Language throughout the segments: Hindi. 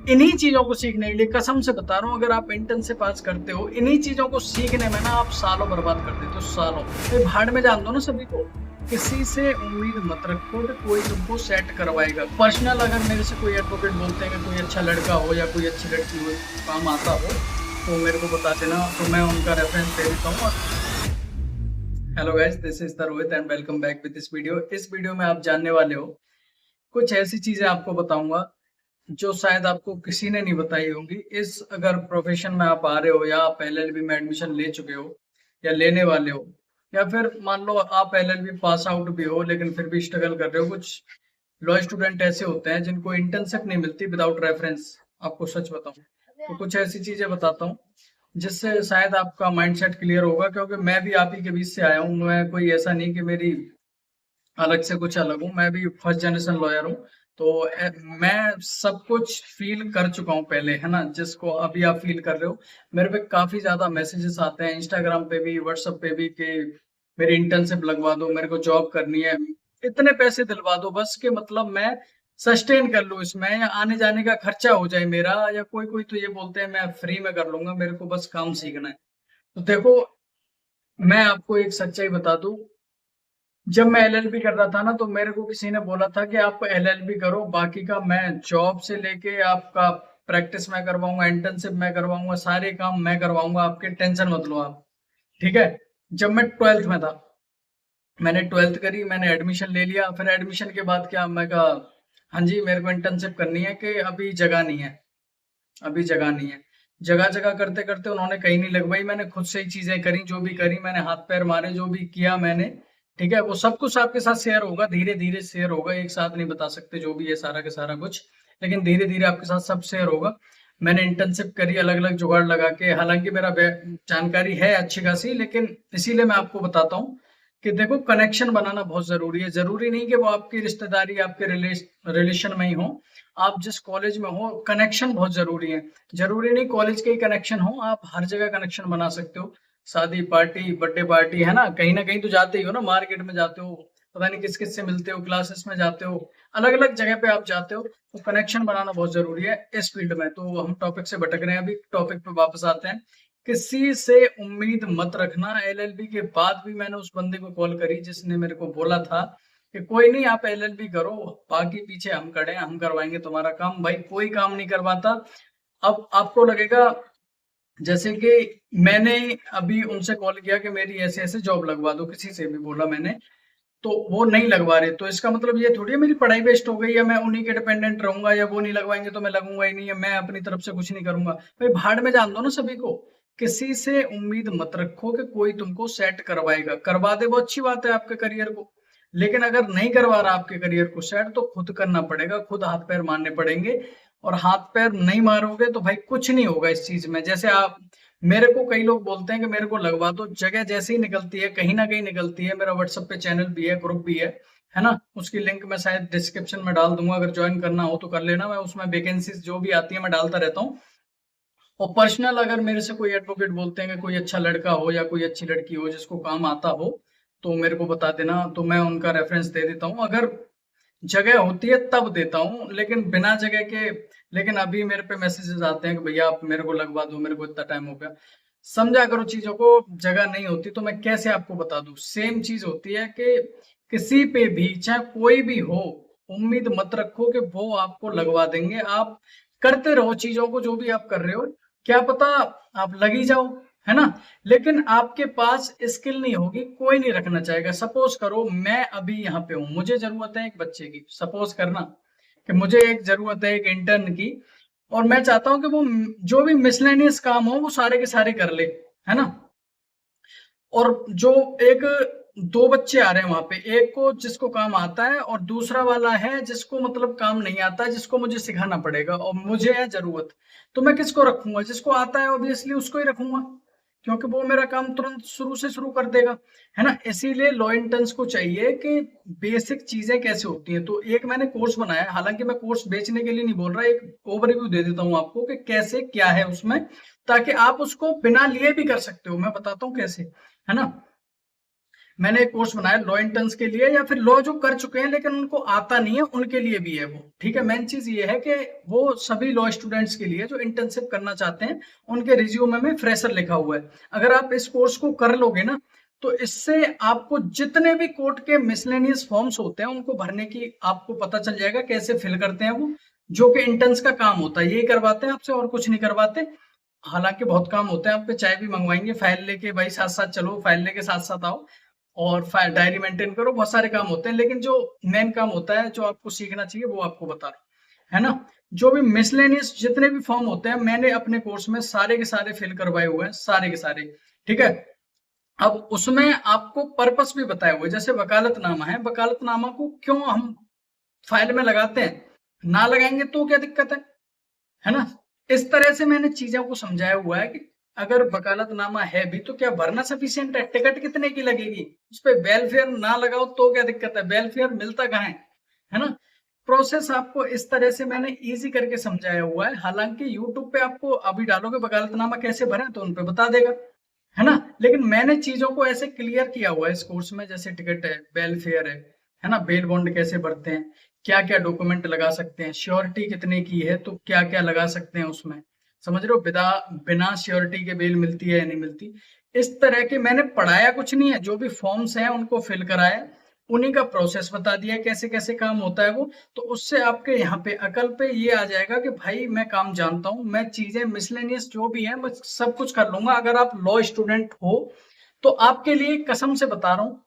इन्हीं चीजों को सीखने के लिए कसम से बता रहा हूँ, अगर आप इंटर्न से पास करते हो, इन्हीं चीजों को सीखने में ना आप सालों बर्बाद कर देते हो, सालों। तो भाड़ में जान दो ना सभी को। किसी से उम्मीद मत रखो कि कोई तुमको सेट करवाएगा। पर्सनल अगर मेरे से कोई एडवोकेट बोलते हैं कि कोई अच्छा लड़का हो या कोई अच्छी लड़की हो, काम आता हो, तो मेरे को बता देना, तो मैं उनका रेफरेंस दे देता हूँ। Hello guys, this is the Rohit and welcome back with this video. इस वीडियो में आप जानने वाले हो, कुछ ऐसी चीजें आपको बताऊंगा जो शायद आपको किसी ने नहीं बताई होंगी। इस अगर प्रोफेशन में आप आ रहे हो, या आप एलएलबी में एडमिशन ले चुके हो या लेने वाले हो, या फिर मान लो आप एलएलबी पास आउट भी हो लेकिन फिर भी स्ट्रगल कर रहे हो। कुछ लॉ स्टूडेंट ऐसे होते हैं जिनको इंटर्नशिप नहीं मिलती विदाउट रेफरेंस। आपको सच बताऊं तो कुछ ऐसी चीजें बताता हूँ जिससे शायद आपका माइंडसेट क्लियर होगा, क्योंकि मैं भी आप ही के बीच से आया हूँ। मैं कोई ऐसा नहीं कि मेरी अलग से कुछ अलग हूँ, मैं भी फर्स्ट जनरेशन लॉयर हूँ। तो मैं सब कुछ फील कर चुका हूँ पहले, है ना, जिसको अभी आप फील कर रहे हो। मेरे पे काफी ज्यादा मैसेजेस आते हैं इंस्टाग्राम पे भी, व्हाट्सएप पे भी, कि मेरी इंटर्नशिप लगवा दो, मेरे को जॉब करनी है, इतने पैसे दिलवा दो बस के मतलब मैं सस्टेन कर लूँ इसमें, या आने जाने का खर्चा हो जाए मेरा, या कोई कोई तो ये बोलते हैं मैं फ्री में कर लूंगा, मेरे को बस काम सीखना है। तो देखो, मैं आपको एक सच्चाई बता दूं, जब मैं एलएलबी कर रहा था ना, तो मेरे को किसी ने बोला था कि आप एलएलबी करो, बाकी का मैं जॉब से लेके आपका प्रैक्टिस में करवाऊंगा, इंटर्नशिप में करवाऊंगा, सारे काम मैं करवाऊंगा, आपके टेंशन मत लो आप। ठीक है। जब मैं ट्वेल्थ में था, मैंने ट्वेल्थ करी, मैंने एडमिशन ले लिया। फिर एडमिशन के बाद क्या, मैं कहा हाँ जी मेरे को इंटर्नशिप करनी है, कि अभी जगह नहीं है, अभी जगह नहीं है। जगह जगह करते करते उन्होंने कहीं नहीं लगवाई, मैंने खुद से ही चीजें करी, जो भी करी मैंने, हाथ पैर मारे, जो भी किया मैंने। ठीक है, वो सब कुछ आपके साथ शेयर होगा, धीरे धीरे शेयर होगा, एक साथ नहीं बता सकते जो भी है सारा का सारा कुछ, लेकिन धीरे धीरे आपके साथ सब शेयर होगा। मैंने इंटर्नशिप करी अलग अलग जुगाड़ लगा के, हालांकि मेरा जानकारी है अच्छी खासी, लेकिन इसीलिए मैं आपको बताता हूँ कि देखो, कनेक्शन बनाना बहुत जरूरी है। जरूरी नहीं कि वो आपकी रिश्तेदारी, आपके रिलेशन में ही हो। आप जिस कॉलेज में हो, कनेक्शन बहुत जरूरी है। जरूरी नहीं कॉलेज के ही कनेक्शन हो, आप हर जगह कनेक्शन बना सकते हो। शादी पार्टी, बर्थडे पार्टी, है ना कहीं तो जाते ही हो ना, मार्केट में जाते हो, पता नहीं किस किस से मिलते हो, क्लासेस में जाते हो, अलग अलग जगह पे आप जाते हो, तो कनेक्शन बनाना बहुत जरूरी है इस फील्ड में। तो हम टॉपिक से भटक रहे हैं, अभी टॉपिक पे वापस आते हैं। किसी से उम्मीद मत रखना। एलएलबी के बाद भी मैंने उस बंदे को कॉल करी जिसने मेरे को बोला था कि कोई नहीं, आप एलएलबी करो, बाकी पीछे हम खड़े हैं, हम करवाएंगे तुम्हारा काम। भाई कोई काम नहीं करवाता। अब आपको लगेगा जैसे कि मैंने अभी उनसे कॉल किया कि मेरी ऐसे ऐसे जॉब लगवा दो, किसी से भी बोला मैंने, तो वो नहीं लगवा रहे, तो इसका मतलब ये थोड़ी है मेरी पढ़ाई वेस्ट हो गई, या मैं उन्हीं के डिपेंडेंट रहूंगा, या वो नहीं लगवाएंगे तो मैं लगूंगा ही नहीं, या मैं अपनी तरफ से कुछ नहीं करूंगा। भाई भाड़ में जान दो ना सभी को। किसी से उम्मीद मत रखो कि कोई तुमको सेट करवाएगा। करवा दे वो अच्छी बात है आपके करियर को, लेकिन अगर नहीं करवा रहा आपके करियर को सेट, तो खुद करना पड़ेगा, खुद हाथ पैर मारने पड़ेंगे। और हाथ पैर नहीं मारोगे तो भाई कुछ नहीं होगा इस चीज में। जैसे आप, मेरे को कई लोग बोलते हैं कि मेरे को लगवा दो, जगह जैसे ही निकलती है कहीं ना कहीं निकलती है। मेरा व्हाट्सएप पे चैनल भी है, ग्रुप भी है ना, उसकी लिंक मैं शायद डिस्क्रिप्शन में डाल दूंगा, अगर ज्वाइन करना हो तो कर लेना। मैं उसमें वैकेंसीज जो भी आती है मैं डालता रहता हूँ। और पर्सनल अगर मेरे से कोई एडवोकेट बोलते हैं कि कोई अच्छा लड़का हो या कोई अच्छी लड़की हो जिसको काम आता हो, तो मेरे को बता देना, तो मैं उनका रेफरेंस दे देता हूँ। अगर जगह होती है तब देता हूँ, लेकिन बिना जगह के। लेकिन अभी मेरे पे मैसेजेस आते हैं कि भैया आप मेरे को लगवा दो, मेरे को इतना टाइम हो गया। समझा करो चीजों को, जगह नहीं होती तो मैं कैसे आपको बता दूं। सेम चीज होती है कि किसी पे भी, चाहे कोई भी हो, उम्मीद मत रखो कि वो आपको लगवा देंगे। आप करते रहो चीजों को, जो भी आप कर रहे हो, क्या पता आप लग ही जाओ, है ना। लेकिन आपके पास स्किल नहीं होगी, कोई नहीं रखना चाहेगा। सपोज करो मैं अभी यहाँ पे हूँ, मुझे जरूरत है एक बच्चे की, सपोज करना कि मुझे एक जरूरत है एक इंटर्न की, और मैं चाहता हूँ कि वो जो भी मिसलेनियस काम हो वो सारे के सारे कर ले, है ना। और जो एक दो बच्चे आ रहे हैं वहां पे, एक को जिसको काम आता है, और दूसरा वाला है जिसको मतलब काम नहीं आता, जिसको मुझे सिखाना पड़ेगा, और मुझे है जरूरत, तो मैं किसको रखूंगा? जिसको आता है ऑब्वियसली उसको ही रखूंगा, क्योंकि वो मेरा काम तुरंत शुरू से शुरू कर देगा, है ना। इसीलिए लॉ इंटर्न्स को चाहिए कि बेसिक चीजें कैसे होती हैं। तो एक मैंने कोर्स बनाया है, हालांकि मैं कोर्स बेचने के लिए नहीं बोल रहा, एक ओवरव्यू दे देता हूँ आपको कि कैसे क्या है उसमें, ताकि आप उसको बिना लिए भी कर सकते हो। मैं बताता हूँ कैसे, है ना। मैंने एक कोर्स बनाया लॉ इंटर्न्स के लिए, या फिर लॉ जो कर चुके हैं लेकिन उनको आता नहीं है उनके लिए भी है वो। ठीक है, मेन चीज ये है कि वो सभी लॉ स्टूडेंट्स के लिए जो इंटर्नशिप करना चाहते हैं, उनके रिज्यूमे में फ्रेशर लिखा हुआ है। अगर आप इस कोर्स को कर लोगे ना, तो इससे आपको जितने भी कोर्ट के मिसलेनियस फॉर्म्स होते हैं उनको भरने की आपको पता चल जाएगा कैसे फिल करते हैं वो, जो कि इंटर्न्स का काम होता है। यही करवाते हैं आपसे, और कुछ नहीं करवाते। हालांकि बहुत काम होते हैं, आप पे चाय भी मंगवाएंगे, फाइल लेके भाई साथ साथ चलो, फाइल लेके साथ साथ आओ और फाइल डायरी मेंटेन करो, बहुत सारे काम होते हैं। लेकिन जो मेन काम होता है जो आपको सीखना चाहिए वो आपको बता रहा हूं, है ना। जो भी मिसलेनियस जितने भी फॉर्म होते हैं मैंने अपने कोर्स में सारे के सारे फिल करवाए हुए हैं, सारे के सारे। ठीक है, अब उसमें आपको पर्पस भी बताया हुआ है। जैसे वकालतनामा है, वकालतनामा को क्यों हम फाइल में लगाते हैं, ना लगाएंगे तो क्या दिक्कत है ना। इस तरह से मैंने चीजों को समझाया हुआ है कि अगर वकालतनामा है भी तो क्या भरना सफिशिएंट है, टिकट कितने की लगेगी, उस पर वेलफेयर ना लगाओ तो क्या दिक्कत है, वेलफेयर मिलता कहाँ है ना। प्रोसेस आपको इस तरह से मैंने इजी करके समझाया हुआ है। हालांकि यूट्यूब पे आपको अभी डालोगे वकालतनामा कैसे भरें तो उन पे बता देगा, है ना। लेकिन मैंने चीजों को ऐसे क्लियर किया हुआ है इस कोर्स में, जैसे टिकट है, वेलफेयर है ना, बेल बॉन्ड कैसे भरते हैं, क्या क्या डॉक्यूमेंट लगा सकते हैं, श्योरिटी कितने की है तो क्या क्या लगा सकते हैं उसमें, समझ रहे हो, बिना बिना श्योरिटी के बेल मिलती है या नहीं मिलती। इस तरह के मैंने पढ़ाया कुछ नहीं है, जो भी फॉर्म्स हैं उनको फिल कराया, उन्हीं का प्रोसेस बता दिया कैसे कैसे काम होता है वो। तो उससे आपके यहाँ पे अकल पे ये आ जाएगा कि भाई मैं काम जानता हूँ, मैं चीजें मिसलेनियस जो भी है मैं सब कुछ कर लूंगा। अगर आप लॉ स्टूडेंट हो तो आपके लिए कसम से बता रहा हूँ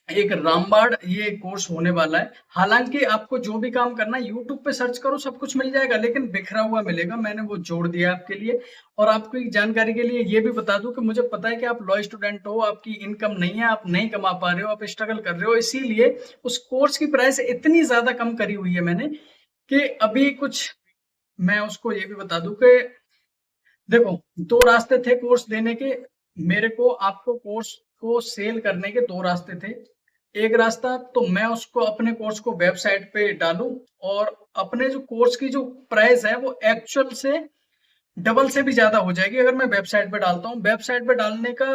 एक रामबाण ये कोर्स होने वाला है। हालांकि आपको जो भी काम करना है यूट्यूब पे सर्च करो, सब कुछ मिल जाएगा, लेकिन बिखरा हुआ मिलेगा, मैंने वो जोड़ दिया आपके लिए। और आपको एक जानकारी के लिए ये भी बता दूं कि मुझे पता है कि आप लॉ स्टूडेंट हो, आपकी इनकम नहीं है, आप नहीं कमा पा रहे हो, आप स्ट्रगल कर रहे हो, इसीलिए उस कोर्स की प्राइस इतनी ज्यादा कम करी हुई है मैंने कि अभी कुछ मैं उसको ये भी बता दूं कि देखो, दो रास्ते थे कोर्स देने के मेरे को, आपको कोर्स को सेल करने के दो रास्ते थे। एक रास्ता तो मैं उसको अपने कोर्स को वेबसाइट पे डालूं और अपने जो कोर्स की जो प्राइस है वो एक्चुअल से डबल से भी ज्यादा हो जाएगी अगर मैं वेबसाइट पे डालता हूँ। वेबसाइट पे डालने का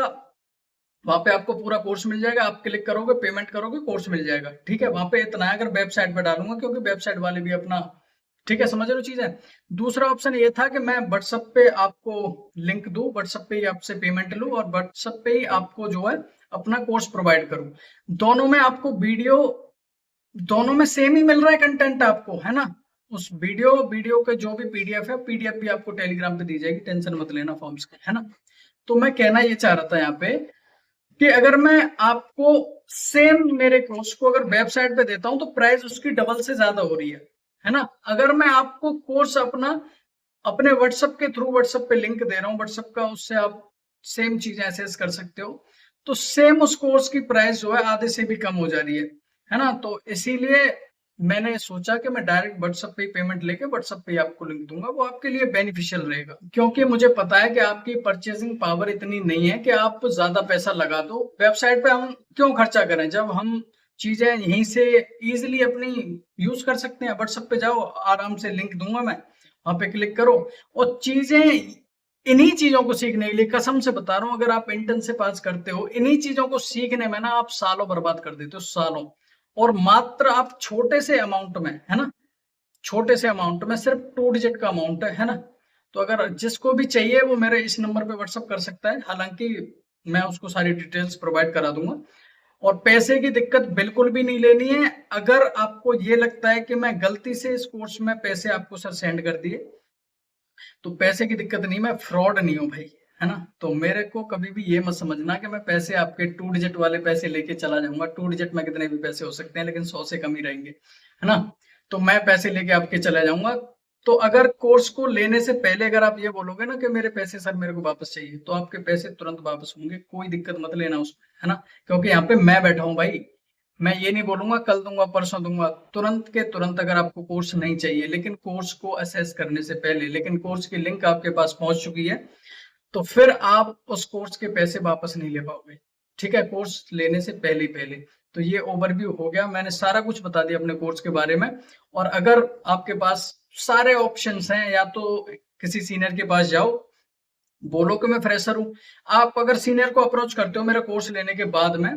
वहां पे आपको पूरा कोर्स मिल जाएगा, आप क्लिक करोगे, पेमेंट करोगे, कोर्स मिल जाएगा। ठीक है, वहां पे इतना है। अगर वेबसाइट पे डालूंगा, क्योंकि वेबसाइट वाले भी अपना, ठीक है, समझ रहे हो चीज है। दूसरा ऑप्शन ये था कि मैं व्हाट्सएप पे आपको लिंक दूं, व्हाट्सएप पे ही आपसे पेमेंट लूं और व्हाट्सएप पे ही आपको जो है अपना कोर्स प्रोवाइड करूं। दोनों में आपको वीडियो, दोनों में सेम ही मिल रहा है कंटेंट आपको, है ना। उस वीडियो के जो भी पीडीएफ है, पीडीएफ भी आपको टेलीग्राम पे दी जाएगी, टेंशन मत लेना फॉर्म्स की, है ना। तो मैं कहना ये चाह रहा था यहाँ पे कि अगर मैं आपको सेम मेरे कोर्स को अगर वेबसाइट पे देता हूं तो प्राइस उसकी डबल से ज्यादा हो रही है ना। अगर मैं आपको कोर्स अपना अपने व्हाट्सएप के थ्रू, व्हाट्सएप पे लिंक दे रहा हूँ व्हाट्सएप का, उससे आप सेम चीजें एक्सेस कर सकते हो, तो सेम उस कोर्स की प्राइस जो है आधे से भी कम हो जा रही है ना। तो इसीलिए मैंने सोचा कि मैं डायरेक्ट व्हाट्सएप पे ही पेमेंट लेके व्हाट्सएप पे ही आपको लिंक दूंगा, वो आपके लिए बेनिफिशियल रहेगा। क्योंकि मुझे पता है कि आपकी परचेसिंग पावर इतनी नहीं है कि आप ज्यादा पैसा लगा दो वेबसाइट पे। हम क्यों खर्चा करें जब हम चीजें यहीं से इजिली अपनी यूज कर सकते हैं। व्हाट्सएप पे जाओ, आराम से लिंक दूंगा मैं, वहां पे क्लिक करो और चीजें, इन्हीं चीजों को सीखने के लिए कसम से बता रहा हूँ, अगर आप इंटर्न से पास करते हो, इन्हीं चीजों को सीखने में ना आप सालों बर्बाद कर देते हो, सालों। और मात्र आप छोटे से अमाउंट में, है ना, छोटे से अमाउंट में, सिर्फ 2 डिजिट का अमाउंट है ना। तो अगर जिसको भी चाहिए वो मेरे इस नंबर पे व्हाट्सअप कर सकता है, हालांकि मैं उसको सारी डिटेल्स प्रोवाइड करा दूंगा। और पैसे की दिक्कत बिल्कुल भी नहीं लेनी है। अगर आपको ये लगता है कि मैं गलती से इस कोर्स में पैसे आपको सर सेंड कर दिए, तो पैसे की दिक्कत नहीं, मैं फ्रॉड नहीं हूं भाई, है ना। तो मेरे को कभी भी ये मत समझना कि मैं पैसे आपके 2 डिजिट वाले पैसे लेके चला जाऊंगा। 2 डिजिट में कितने भी पैसे हो सकते हैं, लेकिन 100 से कम ही रहेंगे, है ना। तो मैं पैसे लेके आपके चला जाऊंगा। तो अगर कोर्स को लेने से पहले अगर आप ये बोलोगे ना कि मेरे पैसे सर मेरे को वापस चाहिए, तो आपके पैसे तुरंत वापस होंगे, कोई दिक्कत मत लेना उसमें, है ना। क्योंकि यहाँ पे मैं बैठा हूँ भाई, मैं ये नहीं बोलूंगा कल दूंगा परसों दूंगा, तुरंत के तुरंत। अगर आपको कोर्स नहीं चाहिए, लेकिन कोर्स को असेस करने से पहले, लेकिन कोर्स की लिंक आपके पास पहुंच चुकी है, तो फिर आप उस कोर्स के पैसे वापस नहीं ले पाओगे। ठीक है, कोर्स लेने से पहले पहले। तो ये ओवरव्यू हो गया, मैंने सारा कुछ बता दिया अपने कोर्स के बारे में। और अगर आपके पास सारे ऑप्शंस हैं, या तो किसी सीनियर के पास जाओ, बोलो कि मैं फ्रेशर हूं। आप अगर सीनियर को अप्रोच करते हो मेरा कोर्स लेने के बाद में,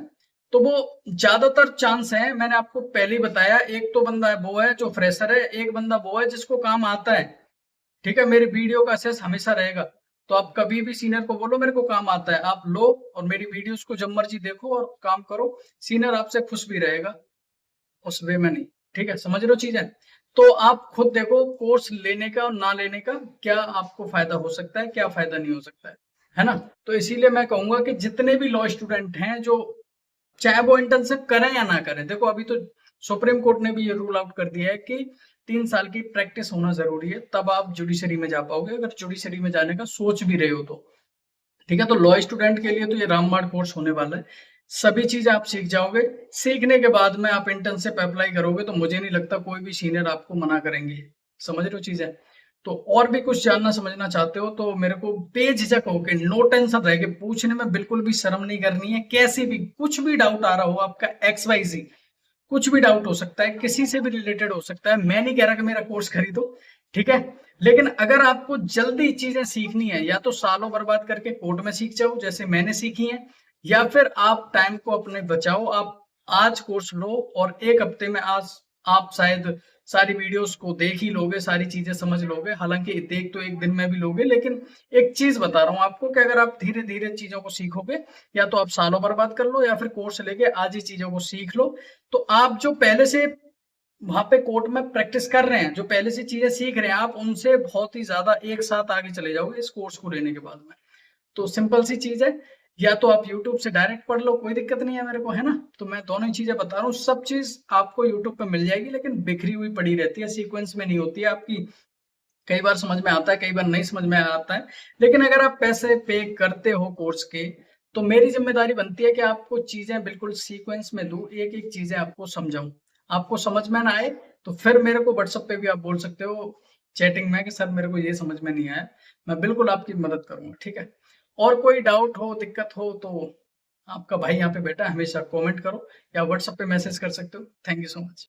तो वो ज्यादातर चांस है, मैंने आपको पहले ही बताया, एक तो बंदा है वो है जो फ्रेशर है, एक बंदा वो है जिसको काम आता है। ठीक है, मेरी वीडियो का एक्सेस हमेशा रहेगा, तो आप कभी भी सीनियर को बोलो मेरे को काम आता है, आप लो और मेरी वीडियोस को जब मर्जी देखो और काम करो, सीनियर आपसे खुश भी रहेगा, उस वे में नहीं। ठीक है, समझ रहे हो चीजें? तो आप खुद देखो कोर्स लेने का और ना लेने का क्या आपको फायदा हो सकता है, क्या फायदा नहीं हो सकता है ना? तो इसीलिए मैं कहूंगा कि जितने भी लॉ स्टूडेंट हैं, जो चाहे वो इंटर्नशिप करें या ना करें, देखो अभी तो सुप्रीम कोर्ट ने भी ये रूल आउट कर दिया है कि 3 साल की प्रैक्टिस होना जरूरी है, तब आप जुडिशरी में जा पाओगे, अगर जुडिशरी में जाने का सोच भी रहे हो तो। ठीक है, तो लॉ स्टूडेंट के लिए तो ये रामबाण कोर्स होने वाला है, सभी चीज आप सीख जाओगे। सीखने के बाद में आप इंटर्नशिप अप्लाई करोगे तो मुझे नहीं लगता कोई भी सीनियर आपको मना करेंगे। समझ रहे हो चीजें? तो और भी कुछ जानना समझना चाहते हो तो मेरे को बेझिझक होके, नो टेंशन रह के पूछने में बिल्कुल भी शर्म नहीं करनी है। कैसे भी कुछ भी डाउट आ रहा हो आपका, XYZ कुछ भी डाउट हो सकता है, किसी से भी रिलेटेड हो सकता है, मैं नहीं कह रहा कि मेरा कोर्स खरीदो, ठीक है, लेकिन अगर आपको जल्दी चीजें सीखनी है, या तो सालों बर्बाद करके कोर्ट में सीख जाओ जैसे मैंने सीखी है, या फिर आप टाइम को अपने बचाओ, आप आज कोर्स लो और 1 हफ्ते में आज आप शायद सारी वीडियोस को देख ही लोगे, सारी चीजें समझ लोगे, हालांकि देख तो 1 दिन में भी लोगे, लेकिन एक चीज बता रहा हूं आपको कि अगर आप धीरे धीरे चीजों को सीखोगे, या तो आप सालों बर्बाद कर लो या फिर कोर्स लेके आज ही चीजों को सीख लो, तो आप जो पहले से वहां पे कोर्ट में प्रैक्टिस कर रहे हैं, जो पहले से चीजें सीख रहे हैं, आप उनसे बहुत ही ज्यादा एक साथ आगे चले जाओगे इस कोर्स को लेने के बाद में। तो सिंपल सी चीज है, या तो आप यूट्यूब से डायरेक्ट पढ़ लो, कोई दिक्कत नहीं है मेरे को, है ना? तो मैं दोनों ही चीजें बता रहा हूँ, सब चीज आपको यूट्यूब पे मिल जाएगी, लेकिन बिखरी हुई पड़ी रहती है, सीक्वेंस में नहीं होती है आपकी। कई बार समझ में आता है, कई बार नहीं समझ में आता है, लेकिन अगर आप पैसे पे करते हो कोर्स के, तो मेरी जिम्मेदारी बनती है कि आपको चीजें बिल्कुल सीक्वेंस में दूं, एक एक चीजें आपको समझाऊं। आपको समझ में ना आए तो फिर मेरे को व्हाट्सएप पे भी आप बोल सकते हो चैटिंग में कि सर मेरे को ये समझ में नहीं आया, मैं बिल्कुल आपकी मदद करूंगा, ठीक है? और कोई डाउट हो, दिक्कत हो तो आपका भाई यहाँ पे बैठा है, हमेशा कमेंट करो या व्हाट्सएप पे मैसेज कर सकते हो। Thank you so much.